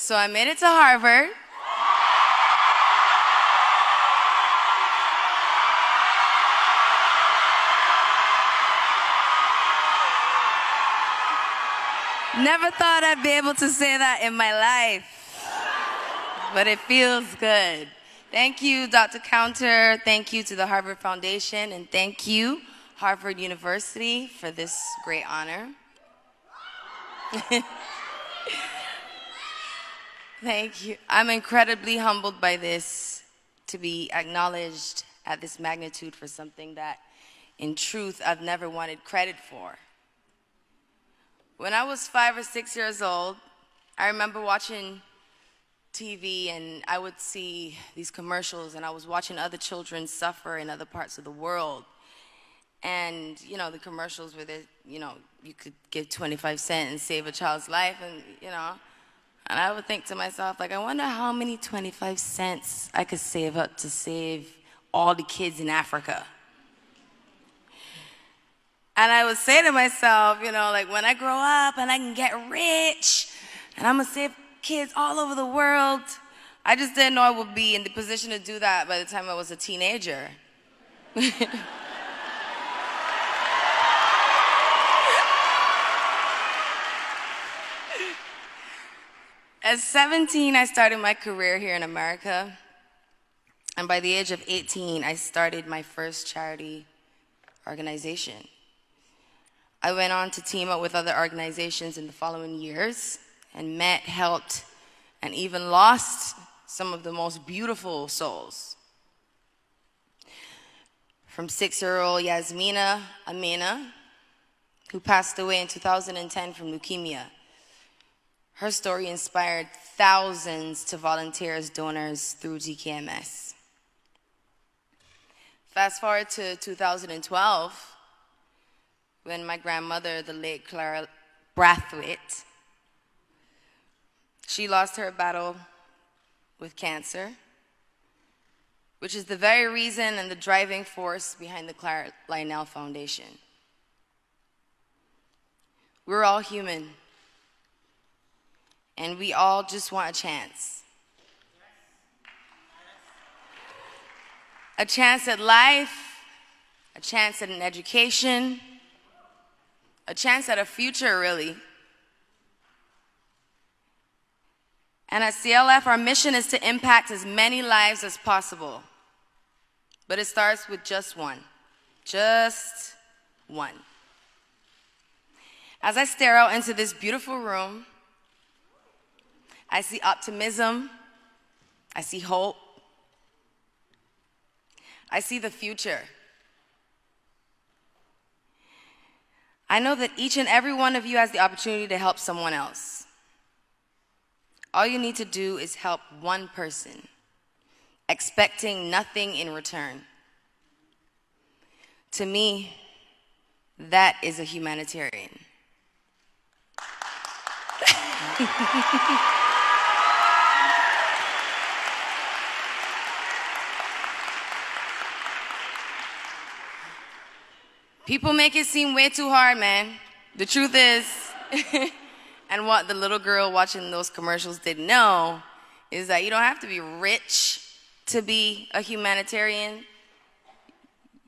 So I made it to Harvard. Never thought I'd be able to say that in my life, but it feels good. Thank you, Dr. Counter. Thank you to the Harvard Foundation, and thank you, Harvard University, for this great honor. Thank you. I'm incredibly humbled by this, to be acknowledged at this magnitude for something that, in truth, I've never wanted credit for. When I was 5 or 6 years old, I remember watching TV and I would see these commercials and I was watching other children suffer in other parts of the world. And, you know, the commercials where they, you know, you could give 25 cents and save a child's life and, you know. And I would think to myself, like, I wonder how many 25 cents I could save up to save all the kids in Africa. And I would say to myself, you know, like, when I grow up and I can get rich and I'm going to save kids all over the world, I just didn't know I would be in the position to do that by the time I was a teenager. At 17, I started my career here in America. And by the age of 18, I started my first charity organization. I went on to team up with other organizations in the following years and met, helped, and even lost some of the most beautiful souls. From 6-year-old Yasmina Amina, who passed away in 2010 from leukemia. Her story inspired thousands to volunteer as donors through GKMS. Fast forward to 2012, when my grandmother, the late Clara Brathwaite, she lost her battle with cancer, which is the very reason and the driving force behind the Clara Lionel Foundation. We're all human, and we all just want a chance. A chance at life, a chance at an education, a chance at a future, really. And at CLF, our mission is to impact as many lives as possible. But it starts with just one. Just one. As I stare out into this beautiful room, I see optimism. I see hope. I see the future. I know that each and every one of you has the opportunity to help someone else. All you need to do is help one person, expecting nothing in return. To me, that is a humanitarian. People make it seem way too hard, man. The truth is, and what the little girl watching those commercials didn't know, is that you don't have to be rich to be a humanitarian.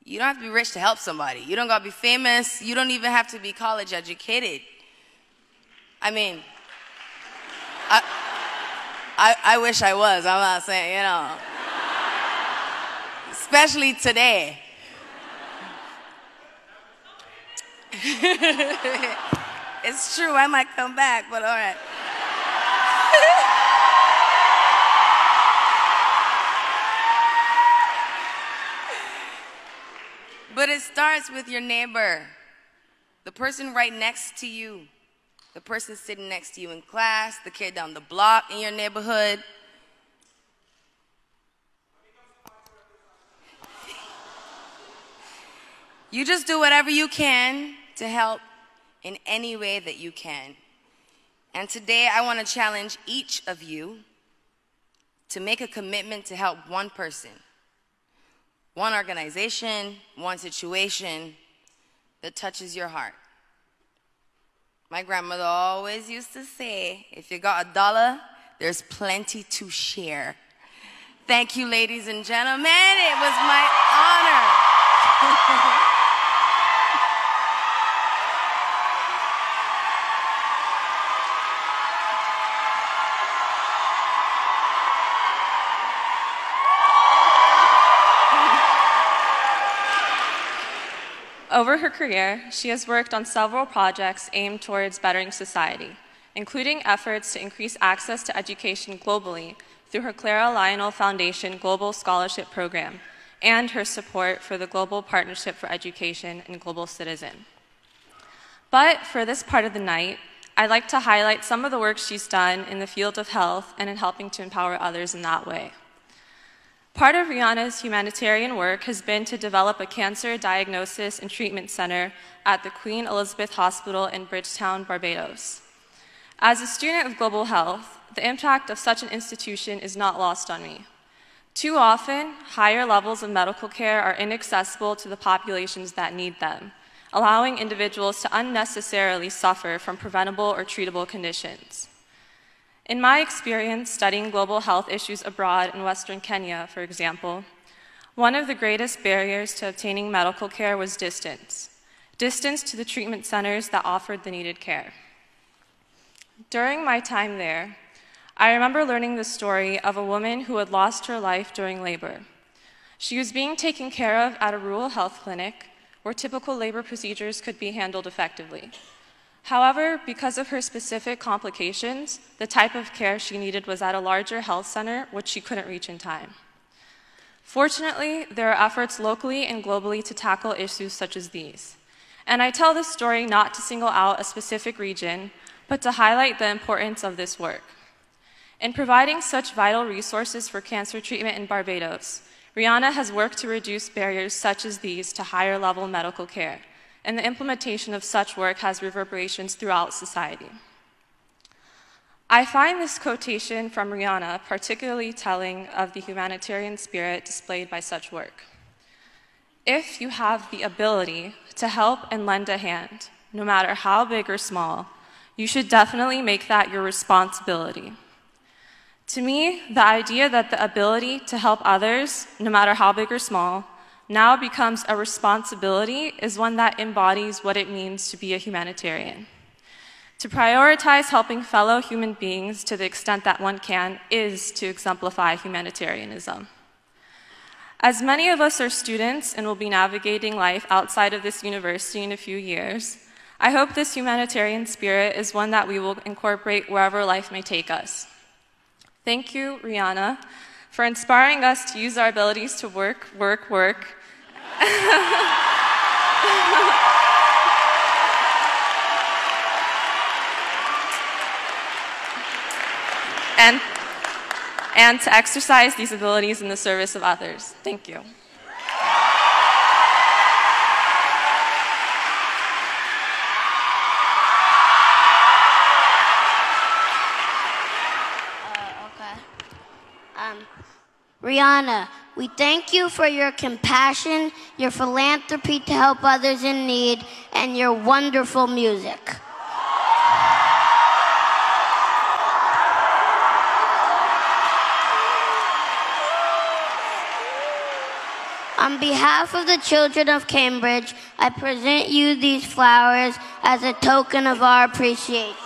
You don't have to be rich to help somebody. You don't gotta be famous. You don't even have to be college educated. I mean, I wish I was. I'm not saying, you know. Especially today. It's true, I might come back, but all right. But it starts with your neighbor, the person right next to you, the person sitting next to you in class, the kid down the block in your neighborhood. You just do whatever you can to help in any way that you can. And today I want to challenge each of you to make a commitment to help one person, one organization, one situation that touches your heart. My grandmother always used to say, if you got $1, there's plenty to share. Thank you, ladies and gentlemen. It was my honor. Over her career, she has worked on several projects aimed towards bettering society, including efforts to increase access to education globally through her Clara Lionel Foundation Global Scholarship Program and her support for the Global Partnership for Education and Global Citizen. But for this part of the night, I'd like to highlight some of the work she's done in the field of health and in helping to empower others in that way. Part of Rianna's humanitarian work has been to develop a cancer diagnosis and treatment center at the Queen Elizabeth Hospital in Bridgetown, Barbados. As a student of global health, the impact of such an institution is not lost on me. Too often, higher levels of medical care are inaccessible to the populations that need them, allowing individuals to unnecessarily suffer from preventable or treatable conditions. In my experience studying global health issues abroad in Western Kenya, for example, one of the greatest barriers to obtaining medical care was distance to the treatment centers that offered the needed care. During my time there, I remember learning the story of a woman who had lost her life during labor. She was being taken care of at a rural health clinic where typical labor procedures could be handled effectively. However, because of her specific complications, the type of care she needed was at a larger health center, which she couldn't reach in time. Fortunately, there are efforts locally and globally to tackle issues such as these. And I tell this story not to single out a specific region, but to highlight the importance of this work. In providing such vital resources for cancer treatment in Barbados, Rianna has worked to reduce barriers such as these to higher level medical care, and the implementation of such work has reverberations throughout society. I find this quotation from Rianna particularly telling of the humanitarian spirit displayed by such work. If you have the ability to help and lend a hand, no matter how big or small, you should definitely make that your responsibility. To me, the idea that the ability to help others, no matter how big or small, now becomes a responsibility is one that embodies what it means to be a humanitarian. To prioritize helping fellow human beings to the extent that one can is to exemplify humanitarianism. As many of us are students and will be navigating life outside of this university in a few years, I hope this humanitarian spirit is one that we will incorporate wherever life may take us. Thank you, Rianna, for inspiring us to use our abilities to work, and to exercise these abilities in the service of others. Thank you. Rianna, we thank you for your compassion, your philanthropy to help others in need, and your wonderful music. On behalf of the children of Cambridge, I present you these flowers as a token of our appreciation.